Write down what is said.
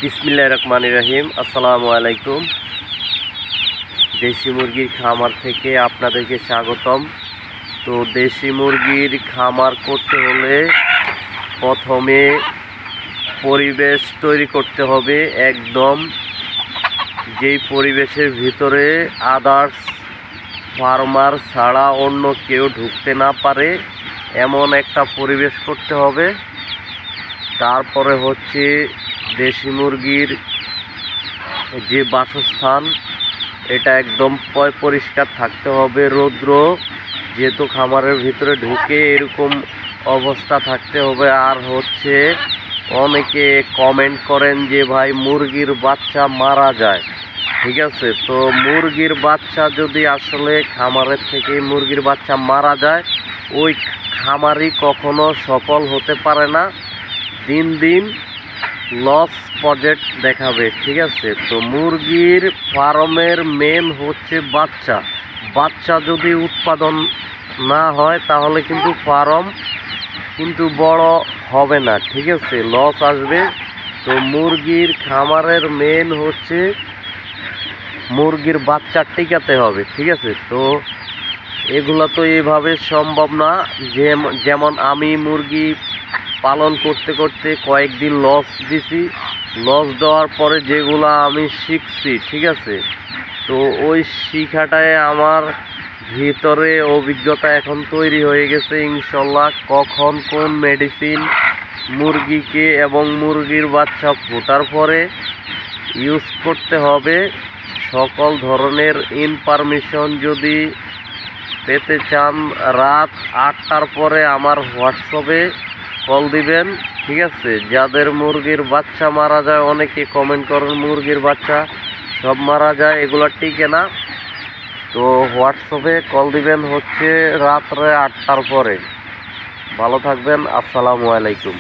বিসমিল্লাহির রহমানির রহিম। আসসালামু আলাইকুম। দেশি মুরগির খামার থেকে আপনাদেরকে স্বাগতম। তো দেশি মুরগির খামার করতে হলে প্রথমে পরিবেশ তৈরি করতে হবে, একদম যেই পরিবেশের ভিতরে আদার্স ফার্মার ছাড়া অন্য কেউ ঢুকতে না পারে এমন একটা পরিবেশ করতে হবে। তারপরে হচ্ছে দেশি মুরগির যে বাসস্থান, এটা একদম পরিষ্কার থাকতে হবে। রৌদ্র যেহেতু খামারের ভিতরে ঢুকে এরকম অবস্থা থাকতে হবে। আর হচ্ছে অনেকে কমেন্ট করেন যে ভাই মুরগির বাচ্চা মারা যায়, ঠিক আছে। তো মুরগির বাচ্চা যদি আসলে খামারের থেকে মুরগির বাচ্চা মারা যায়, ওই খামারই কখনো সফল হতে পারে না, দিন দিন লস প্রজেক্ট দেখাবে, ঠিক আছে। তো মুরগির ফার্মের মেন হচ্ছে বাচ্চা যদি উৎপাদন না হয় তাহলে কিন্তু ফার্ম কিন্তু বড় হবে না, ঠিক আছে, লস আসবে। তো মুরগির খামারের মেন হচ্ছে মুরগির বাচ্চা টিকাতে হবে, ঠিক আছে। তো এগুলো তো এভাবে সম্ভব না। যেমন আমি মুরগি পালন করতে করতে কয়েকদিন লস দিছি, লস দেওয়ার পরে যেগুলো আমি শিখছি, ঠিক আছে, তো ওই শিখাটায় আমার ভিতরে অভিজ্ঞতা এখন তৈরি হয়ে গেছে ইনশাল্লাহ। কখন কোন মেডিসিন মুরগিকে এবং মুরগির বাচ্চা ফোটার পরে ইউজ করতে হবে, সকল ধরনের ইনফরমেশন যদি পেতে চান রাত 8টার পরে আমার হোয়াটসঅ্যাপে কল দিবেন, ঠিক আছে। যাদের মুরগির বাচ্চা মারা যায়, অনেকে কমেন্ট করেন মুরগির বাচ্চা সব মারা যায়, এগুলো টিকে না। তো হোয়াটসঅ্যাপে কল দিবেন হচ্ছে রাত্রে 8টার পরে। ভালো থাকবেন। আসসালামু আলাইকুম।